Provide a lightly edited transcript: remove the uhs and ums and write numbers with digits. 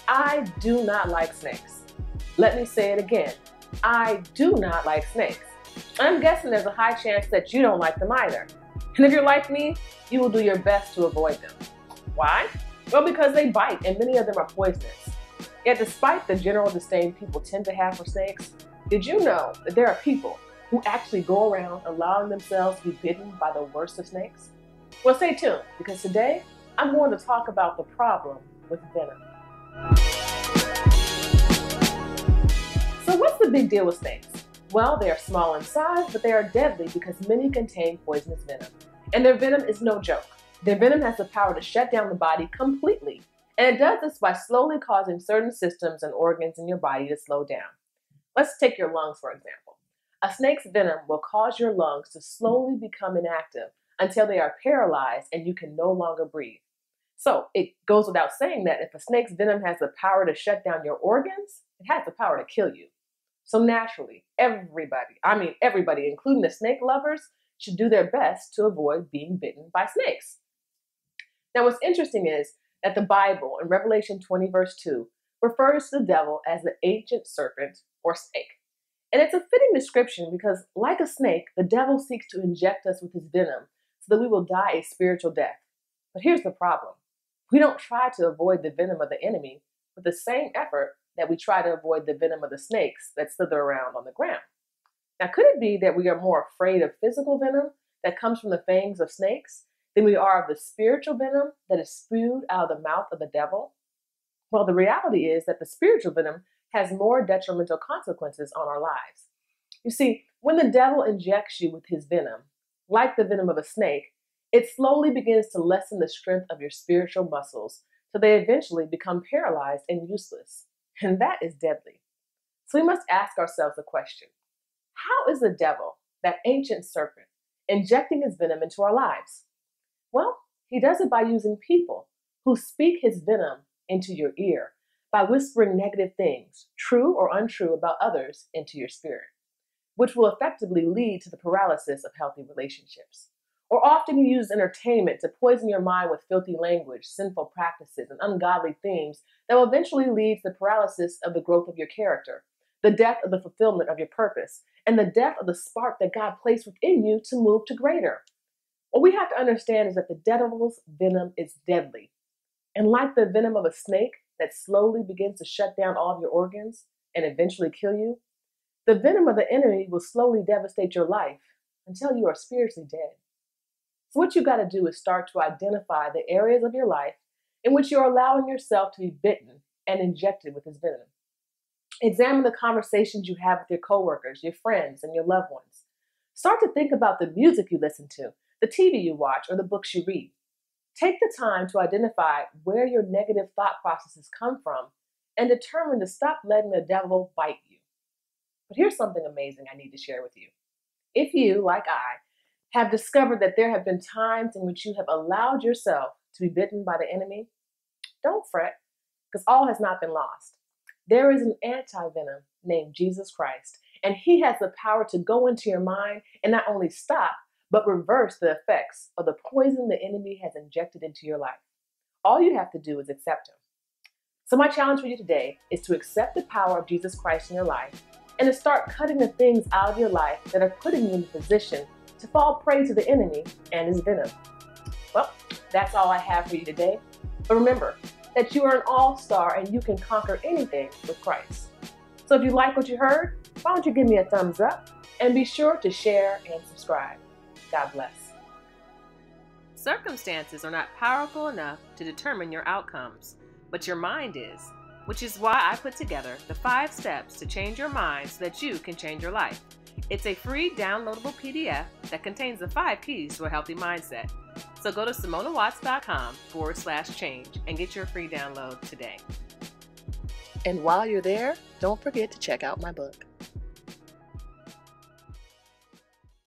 I do not like snakes. Let me say it again. I do not like snakes. I'm guessing there's a high chance that you don't like them either. And if you're like me, you will do your best to avoid them. Why? Well, because they bite and many of them are poisonous. Yet despite the general disdain people tend to have for snakes, did you know that there are people who actually go around allowing themselves to be bitten by the worst of snakes? Well, stay tuned, because today I'm going to talk about the problem with venom. So what's the big deal with snakes? Well, they are small in size, but they are deadly because many contain poisonous venom. And their venom is no joke. Their venom has the power to shut down the body completely. And it does this by slowly causing certain systems and organs in your body to slow down. Let's take your lungs, for example. A snake's venom will cause your lungs to slowly become inactive until they are paralyzed and you can no longer breathe. So it goes without saying that if a snake's venom has the power to shut down your organs, it has the power to kill you. So naturally, everybody, including the snake lovers, should do their best to avoid being bitten by snakes. Now, what's interesting is that the Bible in Revelation 20, verse 2, refers to the devil as the ancient serpent or snake. And it's a fitting description because, like a snake, the devil seeks to inject us with his venom so that we will die a spiritual death. But here's the problem. We don't try to avoid the venom of the enemy with the same effort that we try to avoid the venom of the snakes that slither around on the ground. Now, could it be that we are more afraid of physical venom that comes from the fangs of snakes than we are of the spiritual venom that is spewed out of the mouth of the devil? Well, the reality is that the spiritual venom has more detrimental consequences on our lives. You see, when the devil injects you with his venom, like the venom of a snake, it slowly begins to lessen the strength of your spiritual muscles so they eventually become paralyzed and useless. And that is deadly. So we must ask ourselves the question, how is the devil, that ancient serpent, injecting his venom into our lives? Well, he does it by using people who speak his venom into your ear, by whispering negative things, true or untrue, about others into your spirit, which will effectively lead to the paralysis of healthy relationships. Or often you use entertainment to poison your mind with filthy language, sinful practices, and ungodly themes that will eventually lead to the paralysis of the growth of your character, the death of the fulfillment of your purpose, and the death of the spark that God placed within you to move to greater. What we have to understand is that the devil's venom is deadly. And like the venom of a snake that slowly begins to shut down all of your organs and eventually kill you, the venom of the enemy will slowly devastate your life until you are spiritually dead. So what you got to do is start to identify the areas of your life in which you're allowing yourself to be bitten and injected with his venom. Examine the conversations you have with your coworkers, your friends, and your loved ones. Start to think about the music you listen to, the TV you watch, or the books you read. Take the time to identify where your negative thought processes come from and determine to stop letting the devil bite you. But here's something amazing I need to share with you. If you, like I, have discovered that there have been times in which you have allowed yourself to be bitten by the enemy, don't fret, because all has not been lost. There is an anti-venom named Jesus Christ, and he has the power to go into your mind and not only stop, but reverse the effects of the poison the enemy has injected into your life. All you have to do is accept him. So my challenge for you today is to accept the power of Jesus Christ in your life and to start cutting the things out of your life that are putting you in a position to fall prey to the enemy and his venom. Well, that's all I have for you today. But remember that you are an all-star and you can conquer anything with Christ. So if you like what you heard, why don't you give me a thumbs up and be sure to share and subscribe. God bless. Circumstances are not powerful enough to determine your outcomes, but your mind is, which is why I put together the 5 steps to change your mind so that you can change your life. It's a free downloadable PDF that contains the 5 keys to a healthy mindset. So go to SaMonnaWatts.com/change and get your free download today. And while you're there, don't forget to check out my book.